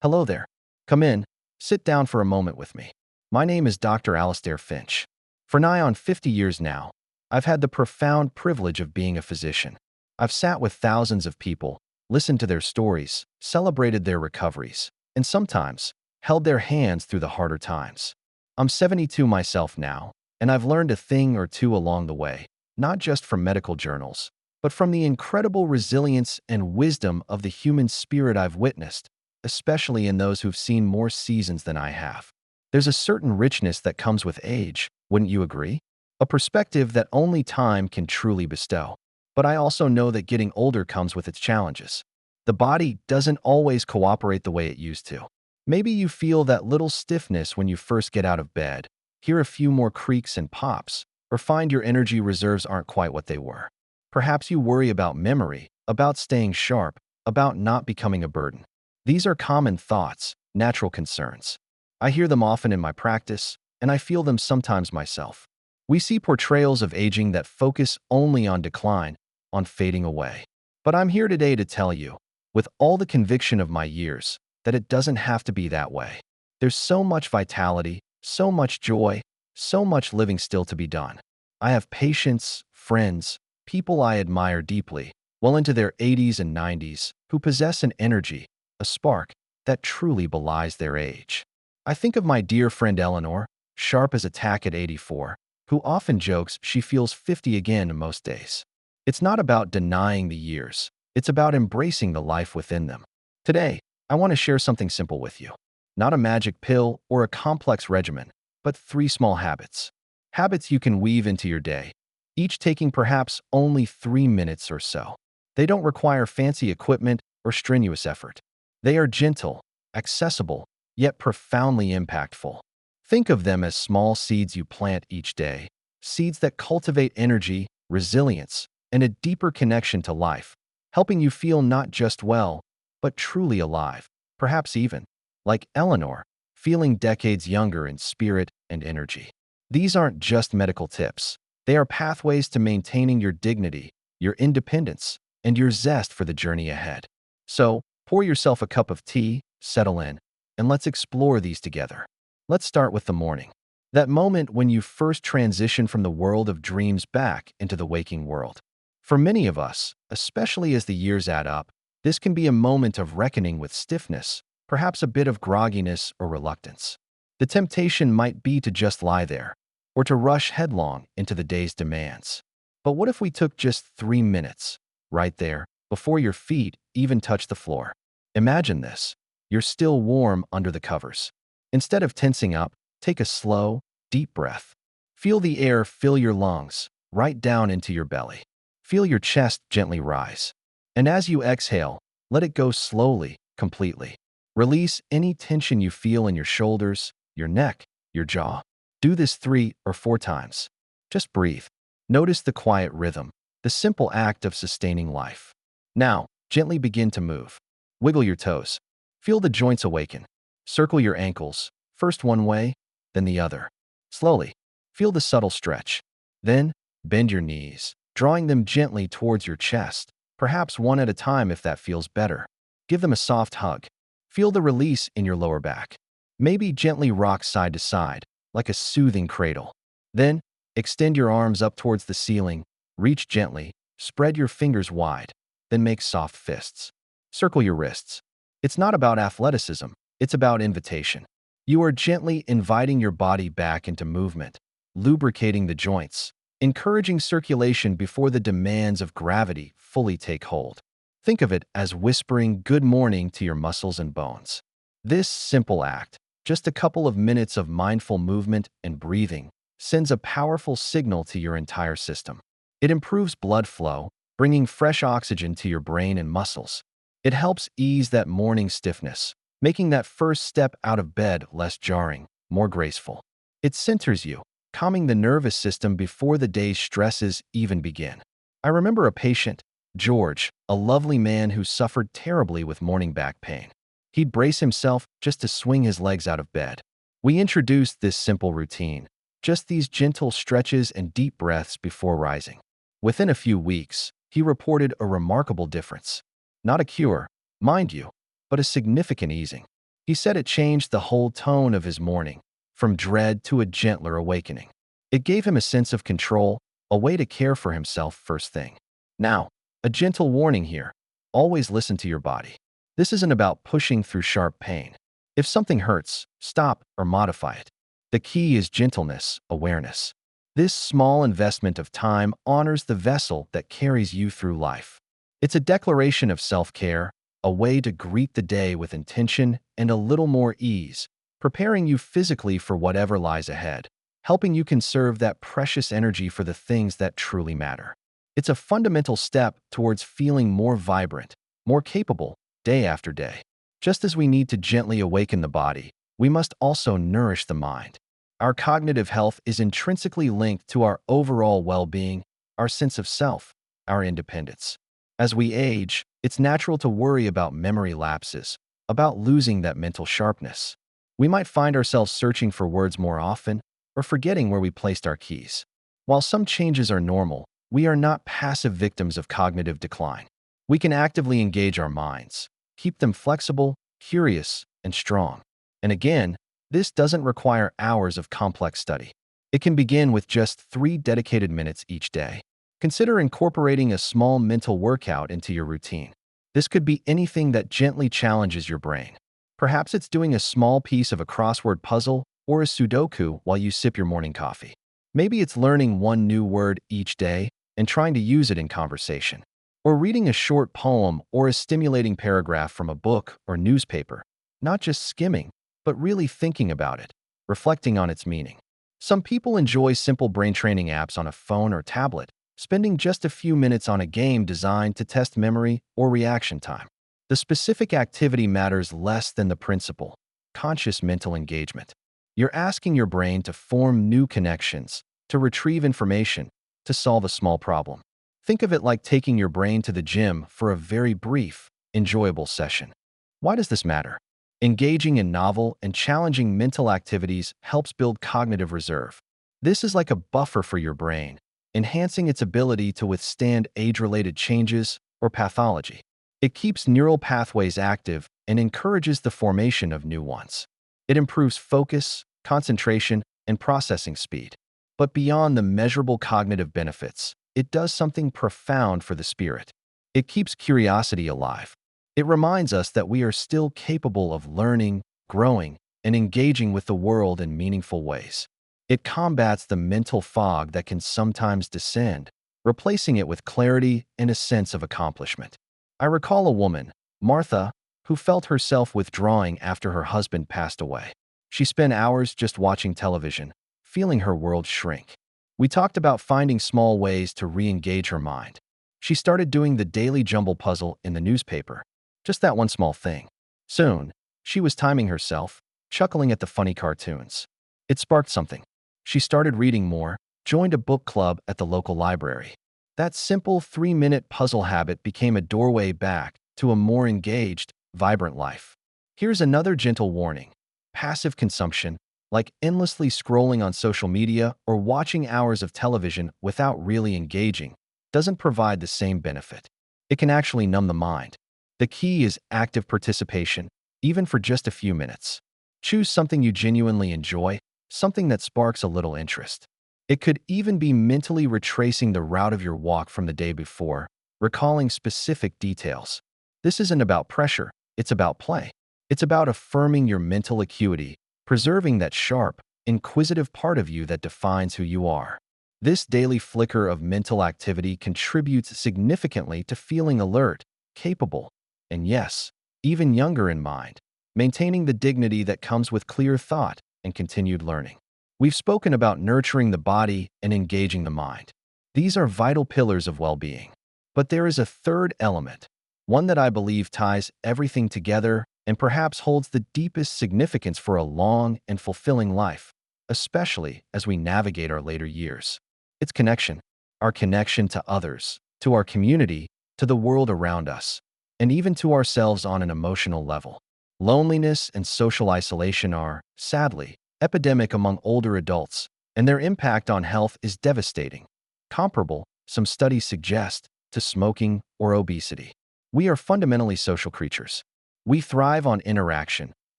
Hello there. Come in, sit down for a moment with me. My name is Dr. Alistair Finch. For nigh on 50 years now, I've had the profound privilege of being a physician. I've sat with thousands of people, listened to their stories, celebrated their recoveries, and sometimes held their hands through the harder times. I'm 72 myself now, and I've learned a thing or two along the way, not just from medical journals, but from the incredible resilience and wisdom of the human spirit I've witnessed, especially in those who've seen more seasons than I have. There's a certain richness that comes with age, wouldn't you agree? A perspective that only time can truly bestow. But I also know that getting older comes with its challenges. The body doesn't always cooperate the way it used to. Maybe you feel that little stiffness when you first get out of bed, hear a few more creaks and pops, or find your energy reserves aren't quite what they were. Perhaps you worry about memory, about staying sharp, about not becoming a burden. These are common thoughts, natural concerns. I hear them often in my practice, and I feel them sometimes myself. We see portrayals of aging that focus only on decline, on fading away. But I'm here today to tell you, with all the conviction of my years, that it doesn't have to be that way. There's so much vitality, so much joy, so much living still to be done. I have patients, friends, people I admire deeply, well into their 80s and 90s, who possess an energy, a spark, that truly belies their age. I think of my dear friend Eleanor, sharp as a tack at 84, who often jokes she feels 50 again most days. It's not about denying the years, it's about embracing the life within them. Today, I want to share something simple with you. Not a magic pill or a complex regimen, but 3 small habits. Habits you can weave into your day, each taking perhaps only 3 minutes or so. They don't require fancy equipment or strenuous effort. They are gentle, accessible, yet profoundly impactful. Think of them as small seeds you plant each day, seeds that cultivate energy, resilience, and a deeper connection to life, helping you feel not just well, but truly alive, perhaps even, like Eleanor, feeling decades younger in spirit and energy. These aren't just medical tips. They are pathways to maintaining your dignity, your independence, and your zest for the journey ahead. So, pour yourself a cup of tea, settle in, and let's explore these together. Let's start with the morning. That moment when you first transition from the world of dreams back into the waking world. For many of us, especially as the years add up, this can be a moment of reckoning with stiffness, perhaps a bit of grogginess or reluctance. The temptation might be to just lie there, or to rush headlong into the day's demands. But what if we took just 3 minutes, right there, before your feet even touch the floor? Imagine this. You're still warm under the covers. Instead of tensing up, take a slow, deep breath. Feel the air fill your lungs, right down into your belly. Feel your chest gently rise. And as you exhale, let it go slowly, completely. Release any tension you feel in your shoulders, your neck, your jaw. Do this 3 or 4 times. Just breathe. Notice the quiet rhythm, the simple act of sustaining life. Now, gently begin to move. Wiggle your toes. Feel the joints awaken. Circle your ankles, first one way, then the other. Slowly, feel the subtle stretch. Then, bend your knees, drawing them gently towards your chest, perhaps one at a time if that feels better. Give them a soft hug. Feel the release in your lower back. Maybe gently rock side to side, like a soothing cradle. Then, extend your arms up towards the ceiling, reach gently, spread your fingers wide, then make soft fists. Circle your wrists. It's not about athleticism, it's about invitation. You are gently inviting your body back into movement, lubricating the joints, encouraging circulation before the demands of gravity fully take hold. Think of it as whispering good morning to your muscles and bones. This simple act, just a couple of minutes of mindful movement and breathing, sends a powerful signal to your entire system. It improves blood flow, bringing fresh oxygen to your brain and muscles. It helps ease that morning stiffness, making that first step out of bed less jarring, more graceful. It centers you, calming the nervous system before the day's stresses even begin. I remember a patient, George, a lovely man who suffered terribly with morning back pain. He'd brace himself just to swing his legs out of bed. We introduced this simple routine, just these gentle stretches and deep breaths before rising. Within a few weeks, he reported a remarkable difference. Not a cure, mind you, but a significant easing. He said it changed the whole tone of his morning, from dread to a gentler awakening. It gave him a sense of control, a way to care for himself first thing. Now, a gentle warning here. Always listen to your body. This isn't about pushing through sharp pain. If something hurts, stop or modify it. The key is gentleness, awareness. This small investment of time honors the vessel that carries you through life. It's a declaration of self-care, a way to greet the day with intention and a little more ease, preparing you physically for whatever lies ahead, helping you conserve that precious energy for the things that truly matter. It's a fundamental step towards feeling more vibrant, more capable, day after day. Just as we need to gently awaken the body, we must also nourish the mind. Our cognitive health is intrinsically linked to our overall well-being, our sense of self, our independence. As we age, it's natural to worry about memory lapses, about losing that mental sharpness. We might find ourselves searching for words more often or forgetting where we placed our keys. While some changes are normal, we are not passive victims of cognitive decline. We can actively engage our minds, keep them flexible, curious, and strong. And again, this doesn't require hours of complex study. It can begin with just 3 dedicated minutes each day. Consider incorporating a small mental workout into your routine. This could be anything that gently challenges your brain. Perhaps it's doing a small piece of a crossword puzzle or a Sudoku while you sip your morning coffee. Maybe it's learning one new word each day and trying to use it in conversation. Or reading a short poem or a stimulating paragraph from a book or newspaper. Not just skimming, but really thinking about it, reflecting on its meaning. Some people enjoy simple brain training apps on a phone or tablet, spending just a few minutes on a game designed to test memory or reaction time. The specific activity matters less than the principle, conscious mental engagement. You're asking your brain to form new connections, to retrieve information, to solve a small problem. Think of it like taking your brain to the gym for a very brief, enjoyable session. Why does this matter? Engaging in novel and challenging mental activities helps build cognitive reserve. This is like a buffer for your brain, enhancing its ability to withstand age-related changes or pathology. It keeps neural pathways active and encourages the formation of new ones. It improves focus, concentration, and processing speed. But beyond the measurable cognitive benefits, it does something profound for the spirit. It keeps curiosity alive. It reminds us that we are still capable of learning, growing, and engaging with the world in meaningful ways. It combats the mental fog that can sometimes descend, replacing it with clarity and a sense of accomplishment. I recall a woman, Martha, who felt herself withdrawing after her husband passed away. She spent hours just watching television, feeling her world shrink. We talked about finding small ways to re-engage her mind. She started doing the daily jumble puzzle in the newspaper. Just that one small thing. Soon, she was timing herself, chuckling at the funny cartoons. It sparked something. She started reading more, joined a book club at the local library. That simple 3-minute puzzle habit became a doorway back to a more engaged, vibrant life. Here's another gentle warning. Passive consumption, like endlessly scrolling on social media or watching hours of television without really engaging, doesn't provide the same benefit. It can actually numb the mind. The key is active participation, even for just a few minutes. Choose something you genuinely enjoy, something that sparks a little interest. It could even be mentally retracing the route of your walk from the day before, recalling specific details. This isn't about pressure, it's about play. It's about affirming your mental acuity, preserving that sharp, inquisitive part of you that defines who you are. This daily flicker of mental activity contributes significantly to feeling alert, capable, and yes, even younger in mind, maintaining the dignity that comes with clear thought and continued learning. We've spoken about nurturing the body and engaging the mind. These are vital pillars of well-being. But there is a third element, one that I believe ties everything together and perhaps holds the deepest significance for a long and fulfilling life, especially as we navigate our later years. It's connection, our connection to others, to our community, to the world around us, and even to ourselves on an emotional level. Loneliness and social isolation are, sadly, epidemic among older adults, and their impact on health is devastating. Comparable, some studies suggest, to smoking or obesity. We are fundamentally social creatures. We thrive on interaction,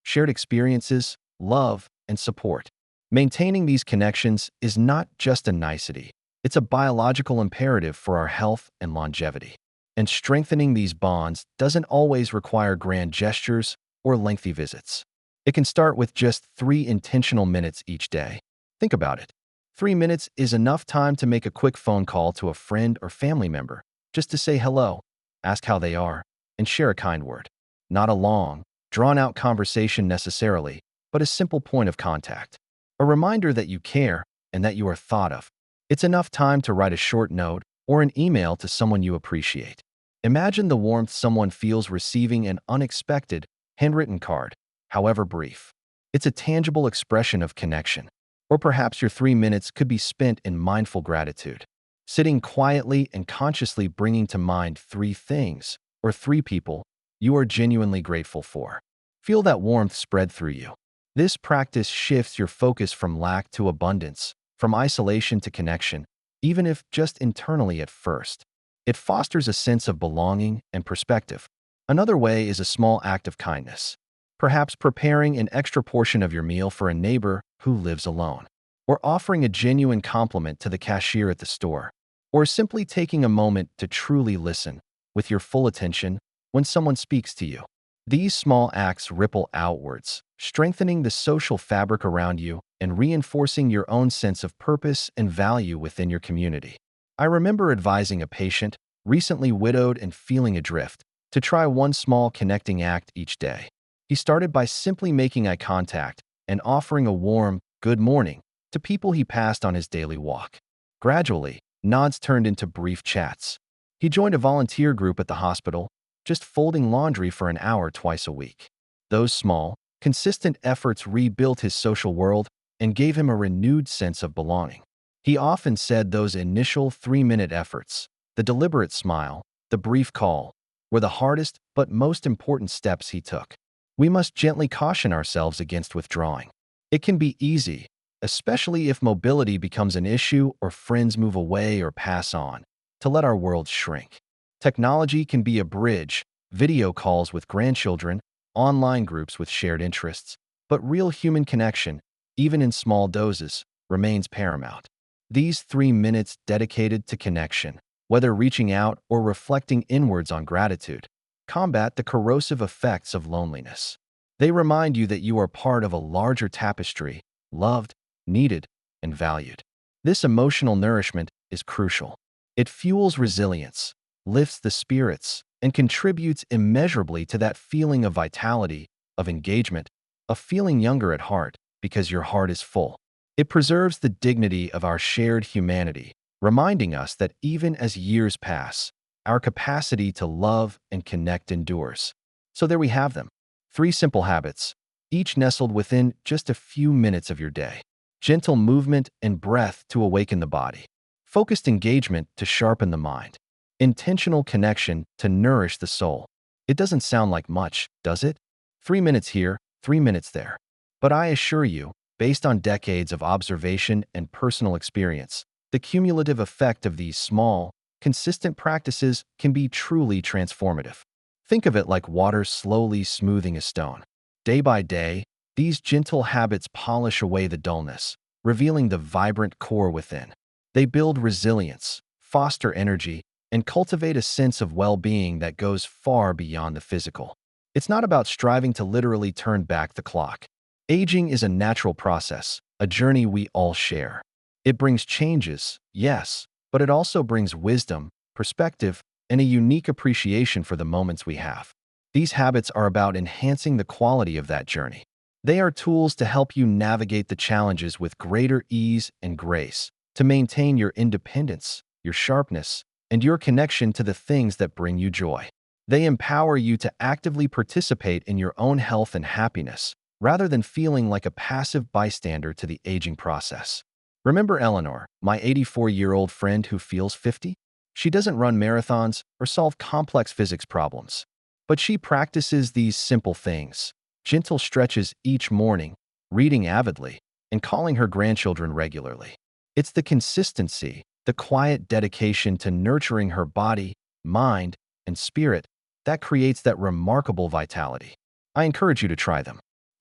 shared experiences, love, and support. Maintaining these connections is not just a nicety, it's a biological imperative for our health and longevity. And strengthening these bonds doesn't always require grand gestures or lengthy visits. It can start with just 3 intentional minutes each day. Think about it. 3 minutes is enough time to make a quick phone call to a friend or family member, just to say hello, ask how they are, and share a kind word. Not a long, drawn-out conversation necessarily, but a simple point of contact. A reminder that you care and that you are thought of. It's enough time to write a short note or an email to someone you appreciate. Imagine the warmth someone feels receiving an unexpected, handwritten card, however brief. It's a tangible expression of connection. Or perhaps your 3 minutes could be spent in mindful gratitude, sitting quietly and consciously bringing to mind 3 things or 3 people you are genuinely grateful for. Feel that warmth spread through you. This practice shifts your focus from lack to abundance, from isolation to connection, even if just internally at first. It fosters a sense of belonging and perspective. Another way is a small act of kindness. Perhaps preparing an extra portion of your meal for a neighbor who lives alone, or offering a genuine compliment to the cashier at the store, or simply taking a moment to truly listen with your full attention when someone speaks to you. These small acts ripple outwards, strengthening the social fabric around you and reinforcing your own sense of purpose and value within your community. I remember advising a patient, recently widowed and feeling adrift, to try one small connecting act each day. He started by simply making eye contact and offering a warm, "good morning" to people he passed on his daily walk. Gradually, nods turned into brief chats. He joined a volunteer group at the hospital, just folding laundry for an hour twice a week. Those small, consistent efforts rebuilt his social world and gave him a renewed sense of belonging. He often said those initial 3-minute efforts, the deliberate smile, the brief call, were the hardest but most important steps he took. We must gently caution ourselves against withdrawing. It can be easy, especially if mobility becomes an issue or friends move away or pass on, to let our world shrink. Technology can be a bridge, video calls with grandchildren, online groups with shared interests, but real human connection, even in small doses, remains paramount. These 3 minutes dedicated to connection, whether reaching out or reflecting inwards on gratitude, combat the corrosive effects of loneliness. They remind you that you are part of a larger tapestry, loved, needed, and valued. This emotional nourishment is crucial. It fuels resilience, lifts the spirits, and contributes immeasurably to that feeling of vitality, of engagement, of feeling younger at heart because your heart is full. It preserves the dignity of our shared humanity, reminding us that even as years pass, our capacity to love and connect endures. So there we have them. 3 simple habits, each nestled within just a few minutes of your day. Gentle movement and breath to awaken the body. Focused engagement to sharpen the mind. Intentional connection to nourish the soul. It doesn't sound like much, does it? 3 minutes here, 3 minutes there. But I assure you, based on decades of observation and personal experience, the cumulative effect of these small, consistent practices can be truly transformative. Think of it like water slowly smoothing a stone. Day by day, these gentle habits polish away the dullness, revealing the vibrant core within. They build resilience, foster energy, and cultivate a sense of well-being that goes far beyond the physical. It's not about striving to literally turn back the clock. Aging is a natural process, a journey we all share. It brings changes, yes, but it also brings wisdom, perspective, and a unique appreciation for the moments we have. These habits are about enhancing the quality of that journey. They are tools to help you navigate the challenges with greater ease and grace, to maintain your independence, your sharpness, and your connection to the things that bring you joy. They empower you to actively participate in your own health and happiness, rather than feeling like a passive bystander to the aging process. Remember Eleanor, my 84-year-old friend who feels 50? She doesn't run marathons or solve complex physics problems, but she practices these simple things: gentle stretches each morning, reading avidly, and calling her grandchildren regularly. It's the consistency, the quiet dedication to nurturing her body, mind, and spirit that creates that remarkable vitality. I encourage you to try them.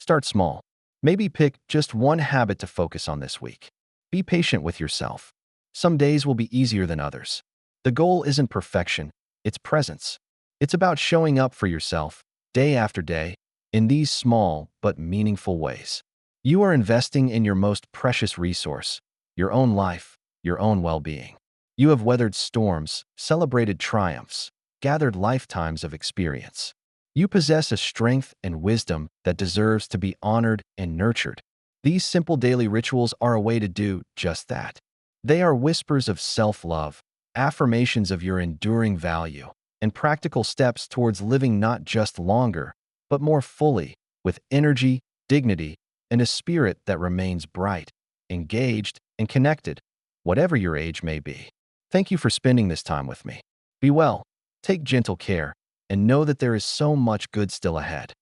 Start small. Maybe pick just one habit to focus on this week. Be patient with yourself. Some days will be easier than others. The goal isn't perfection, it's presence. It's about showing up for yourself, day after day, in these small but meaningful ways. You are investing in your most precious resource, your own life, your own well-being. You have weathered storms, celebrated triumphs, gathered lifetimes of experience. You possess a strength and wisdom that deserves to be honored and nurtured. These simple daily rituals are a way to do just that. They are whispers of self-love, affirmations of your enduring value, and practical steps towards living not just longer, but more fully, with energy, dignity, and a spirit that remains bright, engaged, and connected, whatever your age may be. Thank you for spending this time with me. Be well, take gentle care, and know that there is so much good still ahead.